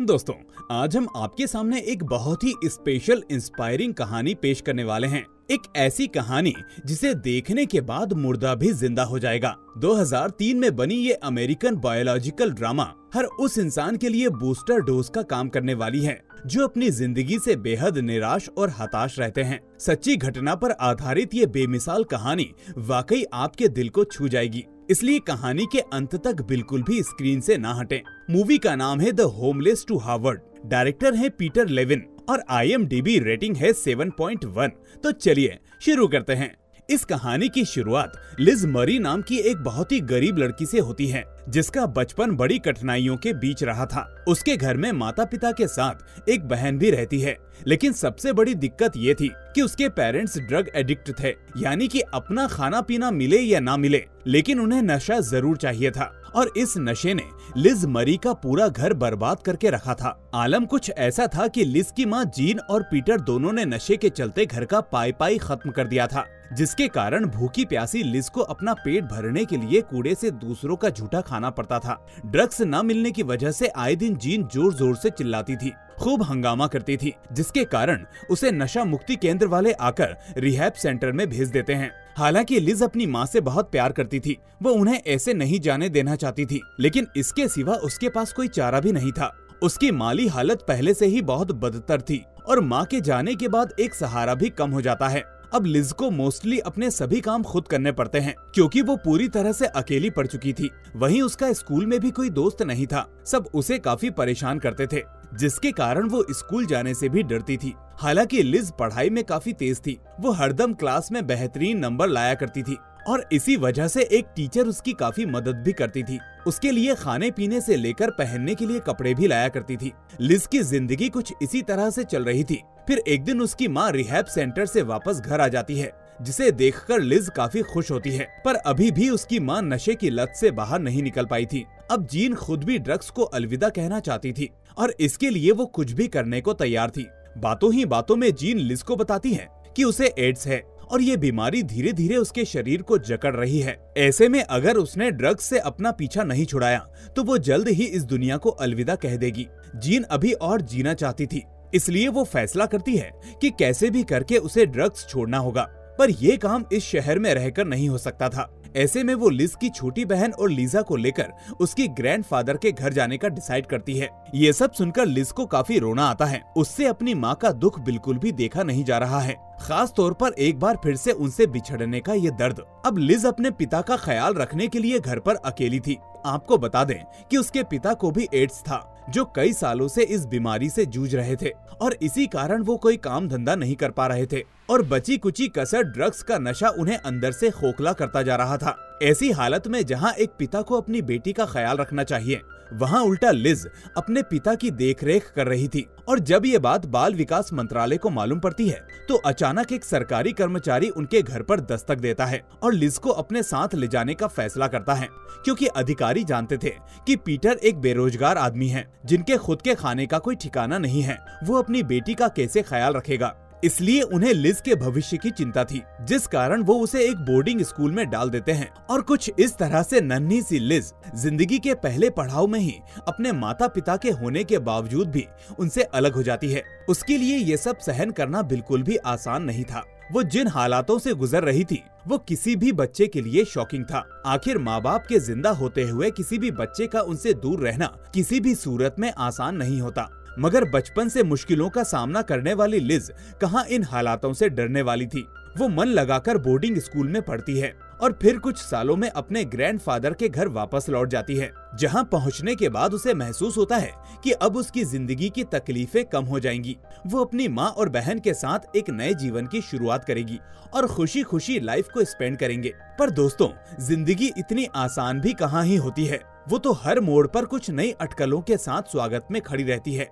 दोस्तों, आज हम आपके सामने एक बहुत ही स्पेशल इंस्पायरिंग कहानी पेश करने वाले हैं। एक ऐसी कहानी जिसे देखने के बाद मुर्दा भी जिंदा हो जाएगा। 2003 में बनी ये अमेरिकन बायोलॉजिकल ड्रामा हर उस इंसान के लिए बूस्टर डोज का काम करने वाली है जो अपनी जिंदगी से बेहद निराश और हताश रहते हैं। सच्ची घटना पर आधारित ये बेमिसाल कहानी वाकई आपके दिल को छू जाएगी, इसलिए कहानी के अंत तक बिल्कुल भी स्क्रीन से ना हटें। मूवी का नाम है the homeless to Harvard, director है पीटर लेविन और IMDb रेटिंग है 7.1। तो चलिए शुरू करते हैं। इस कहानी की शुरुआत लिज मरी नाम की एक बहुत ही गरीब लड़की से होती है जिसका बचपन बड़ी कठिनाइयों के बीच रहा था। उसके घर में माता पिता के साथ एक बहन भी रहती है, लेकिन सबसे बड़ी दिक्कत ये थी कि उसके पेरेंट्स ड्रग एडिक्ट थे, यानी कि अपना खाना पीना मिले या ना मिले लेकिन उन्हें नशा जरूर चाहिए था। और इस नशे ने लिज मरी का पूरा घर बर्बाद करके रखा था। आलम कुछ ऐसा था कि लिज की माँ जीन और पीटर दोनों ने नशे के चलते घर का पाई पाई खत्म कर दिया था, जिसके कारण भूखी प्यासी लिज को अपना पेट भरने के लिए कूड़े से दूसरों का झूठा खाना पड़ता था। ड्रग्स न मिलने की वजह से आए दिन जीन जोर जोर से चिल्लाती थी, खूब हंगामा करती थी, जिसके कारण उसे नशा मुक्ति केंद्र वाले आकर रिहैब सेंटर में भेज देते हैं। हालांकि लिज अपनी माँ से बहुत प्यार करती थी, वो उन्हें ऐसे नहीं जाने देना चाहती थी, लेकिन इसके सिवा उसके पास कोई चारा भी नहीं था। उसकी माली हालत पहले से ही बहुत बदतर थी और माँ के जाने के बाद एक सहारा भी कम हो जाता है। अब लिज को मोस्टली अपने सभी काम खुद करने पड़ते हैं क्योंकि वो पूरी तरह से अकेली पड़ चुकी थी। वहीं उसका स्कूल में भी कोई दोस्त नहीं था, सब उसे काफी परेशान करते थे, जिसके कारण वो स्कूल जाने से भी डरती थी। हालांकि लिज पढ़ाई में काफी तेज थी, वो हरदम क्लास में बेहतरीन नंबर लाया करती थी और इसी वजह से एक टीचर उसकी काफी मदद भी करती थी। उसके लिए खाने पीने से लेकर पहनने के लिए कपड़े भी लाया करती थी। लिज की जिंदगी कुछ इसी तरह से चल रही थी। फिर एक दिन उसकी माँ रिहैब सेंटर से वापस घर आ जाती है, जिसे देखकर लिज काफी खुश होती है, पर अभी भी उसकी माँ नशे की लत से बाहर नहीं निकल पाई थी। अब जीन खुद भी ड्रग्स को अलविदा कहना चाहती थी और इसके लिए वो कुछ भी करने को तैयार थी। बातों ही बातों में जीन लिज को बताती है कि उसे एड्स है और ये बीमारी धीरे धीरे उसके शरीर को जकड़ रही है। ऐसे में अगर उसने ड्रग्स से अपना पीछा नहीं छुड़ाया तो वो जल्द ही इस दुनिया को अलविदा कह देगी। जीन अभी और जीना चाहती थी, इसलिए वो फैसला करती है कि कैसे भी करके उसे ड्रग्स छोड़ना होगा, पर ये काम इस शहर में रहकर नहीं हो सकता था। ऐसे में वो लिज की छोटी बहन और लीजा को लेकर उसकी ग्रैंडफादर के घर जाने का डिसाइड करती है। ये सब सुनकर लिज को काफी रोना आता है। उससे अपनी माँ का दुख बिल्कुल भी देखा नहीं जा रहा है, खास तौर पर एक बार फिर से उनसे बिछड़ने का ये दर्द। अब लिज अपने पिता का ख्याल रखने के लिए घर पर अकेली थी। आपको बता दें कि उसके पिता को भी एड्स था, जो कई सालों से इस बीमारी से जूझ रहे थे और इसी कारण वो कोई काम धंधा नहीं कर पा रहे थे और बची कुची कसर ड्रग्स का नशा उन्हें अंदर से खोखला करता जा रहा था। ऐसी हालत में जहां एक पिता को अपनी बेटी का ख्याल रखना चाहिए, वहां उल्टा लिज अपने पिता की देखरेख कर रही थी। और जब ये बात बाल विकास मंत्रालय को मालूम पड़ती है तो अचानक एक सरकारी कर्मचारी उनके घर पर दस्तक देता है और लिज को अपने साथ ले जाने का फैसला करता है, क्योंकि अधिकारी जानते थे कि पीटर एक बेरोजगार आदमी है जिनके खुद के खाने का कोई ठिकाना नहीं है। वो अपनी बेटी का कैसे ख्याल रखेगा, इसलिए उन्हें लिज के भविष्य की चिंता थी, जिस कारण वो उसे एक बोर्डिंग स्कूल में डाल देते हैं। और कुछ इस तरह से नन्ही सी लिज जिंदगी के पहले पड़ाव में ही अपने माता पिता के होने के बावजूद भी उनसे अलग हो जाती है। उसके लिए ये सब सहन करना बिल्कुल भी आसान नहीं था। वो जिन हालातों से गुजर रही थी वो किसी भी बच्चे के लिए शॉकिंग था। आखिर माँ बाप के जिंदा होते हुए किसी भी बच्चे का उनसे दूर रहना किसी भी सूरत में आसान नहीं होता, मगर बचपन से मुश्किलों का सामना करने वाली लिज कहाँ इन हालातों से डरने वाली थी। वो मन लगाकर बोर्डिंग स्कूल में पढ़ती है और फिर कुछ सालों में अपने ग्रैंडफादर के घर वापस लौट जाती है, जहां पहुंचने के बाद उसे महसूस होता है कि अब उसकी जिंदगी की तकलीफें कम हो जाएंगी। वो अपनी माँ और बहन के साथ एक नए जीवन की शुरुआत करेगी और खुशी खुशी लाइफ को स्पेंड करेंगे। पर दोस्तों, जिंदगी इतनी आसान भी कहाँ ही होती है, वो तो हर मोड़ पर कुछ नई अटकलों के साथ स्वागत में खड़ी रहती है।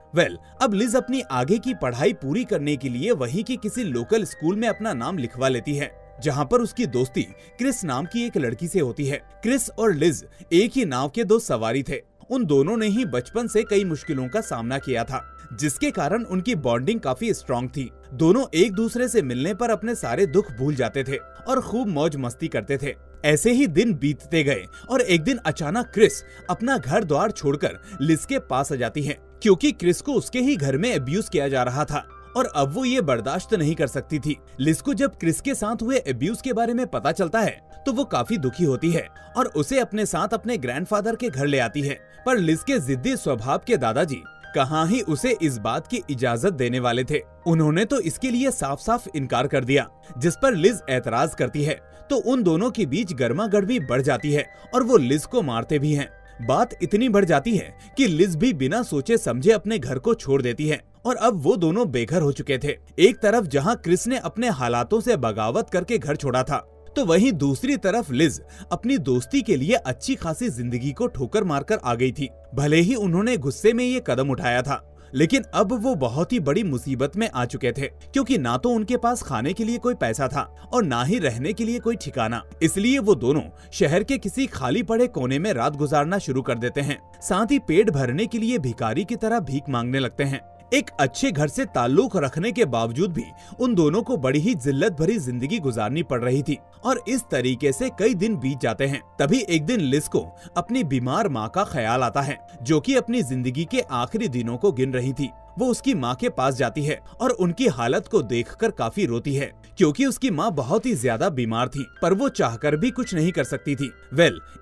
अब लिज अपनी आगे की पढ़ाई पूरी करने के लिए वहीं की किसी लोकल स्कूल में अपना नाम लिखवा लेती है, जहां पर उसकी दोस्ती क्रिस नाम की एक लड़की से होती है। क्रिस और लिज एक ही नाव के दो सवारी थे। उन दोनों ने ही बचपन से कई मुश्किलों का सामना किया था, जिसके कारण उनकी बॉन्डिंग काफी स्ट्रॉन्ग थी। दोनों एक दूसरे से मिलने पर अपने सारे दुख भूल जाते थे और खूब मौज मस्ती करते थे। ऐसे ही दिन बीतते गए और एक दिन अचानक क्रिस अपना घर द्वार छोड़कर लिज के पास आ जाती है, क्योंकि क्रिस को उसके ही घर में अब्यूज किया जा रहा था और अब वो ये बर्दाश्त नहीं कर सकती थी। लिज को जब क्रिस के साथ हुए अब्यूज के बारे में पता चलता है तो वो काफी दुखी होती है और उसे अपने साथ अपने ग्रैंडफादर के घर ले आती है। पर लिज के जिद्दी स्वभाव के दादाजी कहाँ ही उसे इस बात की इजाजत देने वाले थे। उन्होंने तो इसके लिए साफ साफ इनकार कर दिया, जिस पर लिज एतराज करती है तो उन दोनों के बीच गर्मागर्मी बढ़ जाती है और वो लिज को मारते भी हैं। बात इतनी बढ़ जाती है कि लिज भी बिना सोचे समझे अपने घर को छोड़ देती है और अब वो दोनों बेघर हो चुके थे। एक तरफ जहाँ क्रिस ने अपने हालातों से बगावत करके घर छोड़ा था, तो वहीं दूसरी तरफ लिज अपनी दोस्ती के लिए अच्छी खासी जिंदगी को ठोकर मारकर आ गई थी। भले ही उन्होंने गुस्से में ये कदम उठाया था, लेकिन अब वो बहुत ही बड़ी मुसीबत में आ चुके थे, क्योंकि ना तो उनके पास खाने के लिए कोई पैसा था और ना ही रहने के लिए कोई ठिकाना। इसलिए वो दोनों शहर के किसी खाली पड़े कोने में रात गुजारना शुरू कर देते हैं। साथ ही पेट भरने के लिए भिखारी की तरह भीख मांगने लगते हैं। एक अच्छे घर से ताल्लुक रखने के बावजूद भी उन दोनों को बड़ी ही जिल्लत भरी जिंदगी गुजारनी पड़ रही थी और इस तरीके से कई दिन बीत जाते हैं। तभी एक दिन लिज को अपनी बीमार माँ का ख्याल आता है, जो कि अपनी जिंदगी के आखिरी दिनों को गिन रही थी। वो उसकी माँ के पास जाती है और उनकी हालत को देखकर काफी रोती है, क्योंकि उसकी माँ बहुत ही ज्यादा बीमार थी, पर वो चाहकर भी कुछ नहीं कर सकती थी।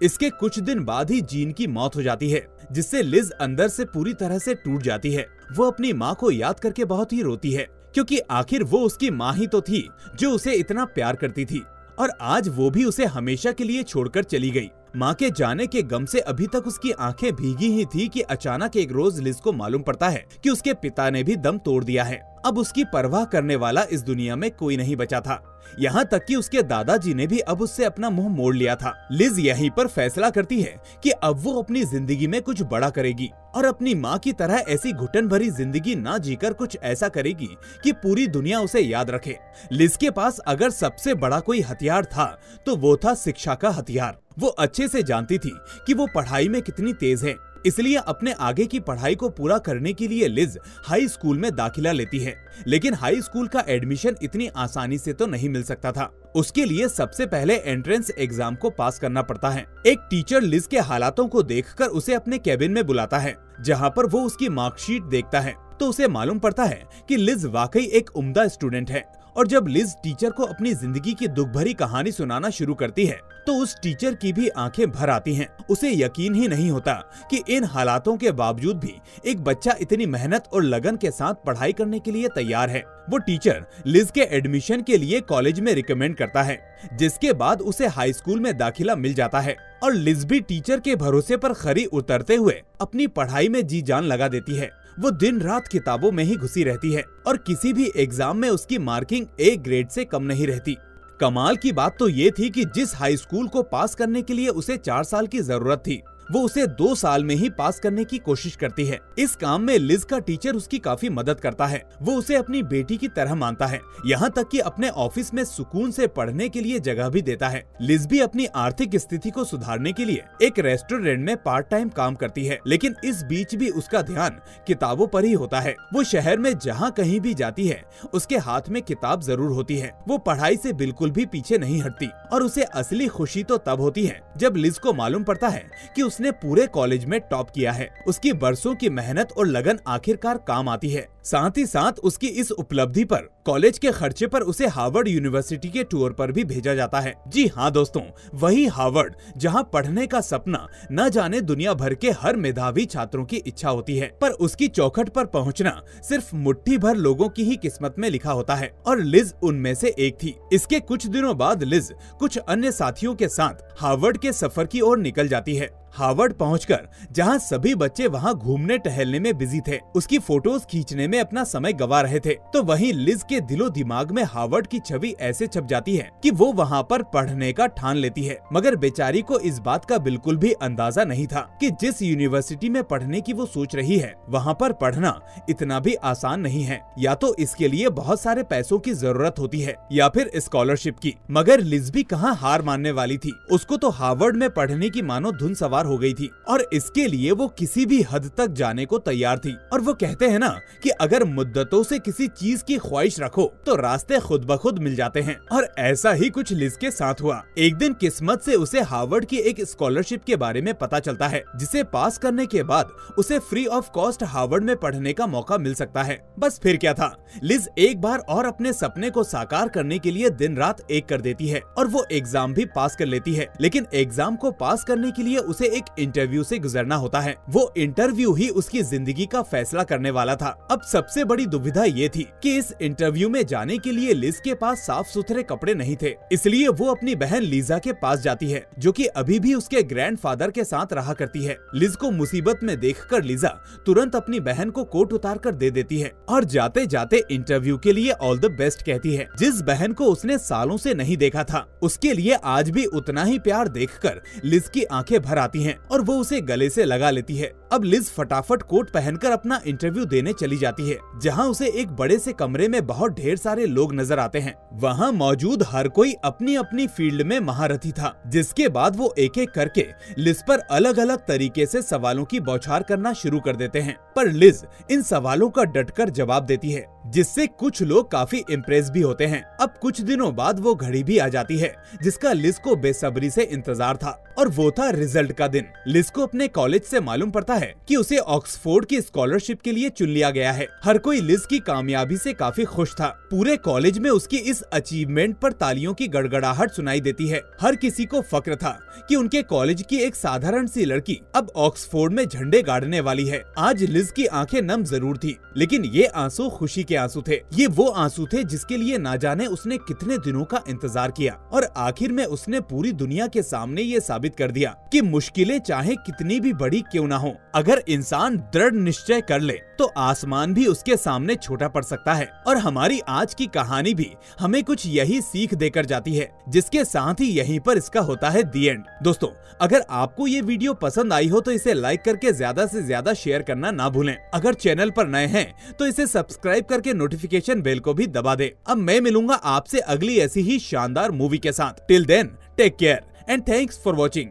इसके कुछ दिन बाद ही जीन की मौत हो जाती है, जिससे लिज अंदर से पूरी तरह से टूट जाती है। वो अपनी माँ को याद करके बहुत ही रोती है, क्योंकि आखिर वो उसकी माँ ही तो थी जो उसे इतना प्यार करती थी और आज वो भी उसे हमेशा के लिए छोड़कर चली गई। माँ के जाने के गम से अभी तक उसकी आंखें भीगी ही थी कि अचानक एक रोज लिज को मालूम पड़ता है कि उसके पिता ने भी दम तोड़ दिया है। अब उसकी परवाह करने वाला इस दुनिया में कोई नहीं बचा था। यहाँ तक कि उसके दादाजी ने भी अब उससे अपना मुंह मोड़ लिया था। लिज यहीं पर फैसला करती है कि अब वो अपनी जिंदगी में कुछ बड़ा करेगी और अपनी माँ की तरह ऐसी घुटन भरी जिंदगी ना जीकर कुछ ऐसा करेगी कि पूरी दुनिया उसे याद रखे। लिज के पास अगर सबसे बड़ा कोई हथियार था तो वो था शिक्षा का हथियार। वो अच्छे से जानती थी कि वो पढ़ाई में कितनी तेज है, इसलिए अपने आगे की पढ़ाई को पूरा करने के लिए लिज हाई स्कूल में दाखिला लेती है। लेकिन हाई स्कूल का एडमिशन इतनी आसानी से तो नहीं मिल सकता था। उसके लिए सबसे पहले एंट्रेंस एग्जाम को पास करना पड़ता है। एक टीचर लिज के हालातों को देखकर उसे अपने कैबिन में बुलाता है, जहाँ पर वो उसकी मार्कशीट देखता है तो उसे मालूम पड़ता है कि लिज वाकई एक उम्दा स्टूडेंट है। और जब लिज टीचर को अपनी जिंदगी की दुख भरी कहानी सुनाना शुरू करती है तो उस टीचर की भी आंखें भर आती हैं। उसे यकीन ही नहीं होता कि इन हालातों के बावजूद भी एक बच्चा इतनी मेहनत और लगन के साथ पढ़ाई करने के लिए तैयार है। वो टीचर लिज के एडमिशन के लिए कॉलेज में रिकमेंड करता है, जिसके बाद उसे हाई स्कूल में दाखिला मिल जाता है और लिज भी टीचर के भरोसे पर खरी उतरते हुए अपनी पढ़ाई में जी जान लगा देती है। वो दिन रात किताबों में ही घुसी रहती है और किसी भी एग्जाम में उसकी मार्किंग ए ग्रेड से कम नहीं रहती। कमाल की बात तो ये थी कि जिस हाई स्कूल को पास करने के लिए उसे 4 साल की जरूरत थी, वो उसे 2 साल में ही पास करने की कोशिश करती है। इस काम में लिज का टीचर उसकी काफी मदद करता है। वो उसे अपनी बेटी की तरह मानता है, यहाँ तक कि अपने ऑफिस में सुकून से पढ़ने के लिए जगह भी देता है। लिज भी अपनी आर्थिक स्थिति को सुधारने के लिए एक रेस्टोरेंट में पार्ट टाइम काम करती है, लेकिन इस बीच भी उसका ध्यान किताबों पर ही होता है। वो शहर में जहाँ कहीं भी जाती है उसके हाथ में किताब जरूर होती है। वो पढ़ाई से बिल्कुल भी पीछे नहीं हटती और उसे असली खुशी तो तब होती है जब लिज को मालूम पड़ता है कि उसने पूरे कॉलेज में टॉप किया है। उसकी बरसों की मेहनत और लगन आखिरकार काम आती है। साथ ही साथ उसकी इस उपलब्धि पर कॉलेज के खर्चे पर उसे हार्वर्ड यूनिवर्सिटी के टूर पर भी भेजा जाता है। जी हाँ दोस्तों, वही हार्वर्ड जहाँ पढ़ने का सपना न जाने दुनिया भर के हर मेधावी छात्रों की इच्छा होती है, पर उसकी चौखट पर पहुँचना सिर्फ मुट्ठी भर लोगों की ही किस्मत में लिखा होता है और लिज उनमें से एक थी। इसके कुछ दिनों बाद लिज कुछ अन्य साथियों के साथ हार्वर्ड के सफर की ओर निकल जाती है। हार्वर्ड पहुंचकर जहां सभी बच्चे वहां घूमने टहलने में बिजी थे, उसकी फोटोज खींचने में अपना समय गंवा रहे थे, तो वहीं लिज के दिलो दिमाग में हार्वर्ड की छवि ऐसे छप जाती है कि वो वहां पर पढ़ने का ठान लेती है। मगर बेचारी को इस बात का बिल्कुल भी अंदाजा नहीं था कि जिस यूनिवर्सिटी में पढ़ने की वो सोच रही है वहाँ पर पढ़ना इतना भी आसान नहीं है। या तो इसके लिए बहुत सारे पैसों की जरूरत होती है या फिर स्कॉलरशिप की। मगर लिज भी कहाँ हार मानने वाली थी। उसको तो हार्वर्ड में पढ़ने की मानो धुन सवार सवार हो गई थी और इसके लिए वो किसी भी हद तक जाने को तैयार थी। और वो कहते हैं ना कि अगर मुद्दतों से किसी चीज की ख्वाहिश रखो तो रास्ते खुद ब खुद मिल जाते हैं। और ऐसा ही कुछ लिज के साथ हुआ। एक दिन किस्मत से उसे हार्वर्ड की एक स्कॉलरशिप के बारे में पता चलता है, जिसे पास करने के बाद उसे फ्री ऑफ कॉस्ट हार्वर्ड में पढ़ने का मौका मिल सकता है। बस फिर क्या था, लिज एक बार और अपने सपने को साकार करने के लिए दिन रात एक कर देती है और वो एग्जाम भी पास कर लेती है। लेकिन एग्जाम को पास करने के लिए उसे एक इंटरव्यू से गुजरना होता है। वो इंटरव्यू ही उसकी जिंदगी का फैसला करने वाला था। अब सबसे बड़ी दुविधा ये थी कि इस इंटरव्यू में जाने के लिए लिज के पास साफ सुथरे कपड़े नहीं थे, इसलिए वो अपनी बहन लीजा के पास जाती है, जो कि अभी भी उसके ग्रैंडफादर के साथ रहा करती है। लिज को मुसीबत में देखकर लीजा तुरंत अपनी बहन को कोट उतार कर दे देती है और जाते जाते इंटरव्यू के लिए ऑल द बेस्ट कहती है। जिस बहन को उसने सालों से नहीं देखा था, उसके लिए आज भी उतना ही प्यार देखकर लिज की आंखें भर आती हैं और वो उसे गले से लगा लेती है। अब लिज फटाफट कोट पहनकर अपना इंटरव्यू देने चली जाती है, जहां उसे एक बड़े से कमरे में बहुत ढेर सारे लोग नजर आते हैं। वहां मौजूद हर कोई अपनी अपनी फील्ड में महारथी था, जिसके बाद वो एक एक करके लिज पर अलग अलग तरीके से सवालों की बौछार करना शुरू कर देते हैं। पर लिज इन सवालों का डटकर जवाब देती है, जिससे कुछ लोग काफी इम्प्रेस भी होते हैं। अब कुछ दिनों बाद वो घड़ी भी आ जाती है, जिसका लिज को बेसब्री से इंतजार था, और वो था रिजल्ट का दिन। लिज को अपने कॉलेज से मालूम पड़ता है कि उसे ऑक्सफोर्ड की स्कॉलरशिप के लिए चुन लिया गया है। हर कोई लिज की कामयाबी से काफी खुश था। पूरे कॉलेज में उसकी इस अचीवमेंट पर तालियों की गड़गड़ाहट सुनाई देती है। हर किसी को फक्र था कि उनके कॉलेज की एक साधारण सी लड़की अब ऑक्सफोर्ड में झंडे गाड़ने वाली है। आज लिज की आंखें नम जरूर थी, लेकिन ये आंसू खुशी के आंसू थे। ये वो आंसू थे जिसके लिए ना जाने उसने कितने दिनों का इंतजार किया, और आखिर में उसने पूरी दुनिया के सामने ये साबित कर दिया कि मुश्किलें चाहे कितनी भी बड़ी क्यों ना हो, अगर इंसान दृढ़ निश्चय कर ले तो आसमान भी उसके सामने छोटा पड़ सकता है। और हमारी आज की कहानी भी हमें कुछ यही सीख देकर जाती है, जिसके साथ ही यहीं पर इसका होता है दी एंड। दोस्तों, अगर आपको ये वीडियो पसंद आई हो तो इसे लाइक करके ज्यादा से ज्यादा शेयर करना ना भूलें। अगर चैनल पर नए हैं तो इसे सब्सक्राइब करके नोटिफिकेशन बेल को भी दबा दे। अब मैं मिलूंगा आपसे अगली ऐसी ही शानदार मूवी के साथ। Till then, take care and thanks for watching.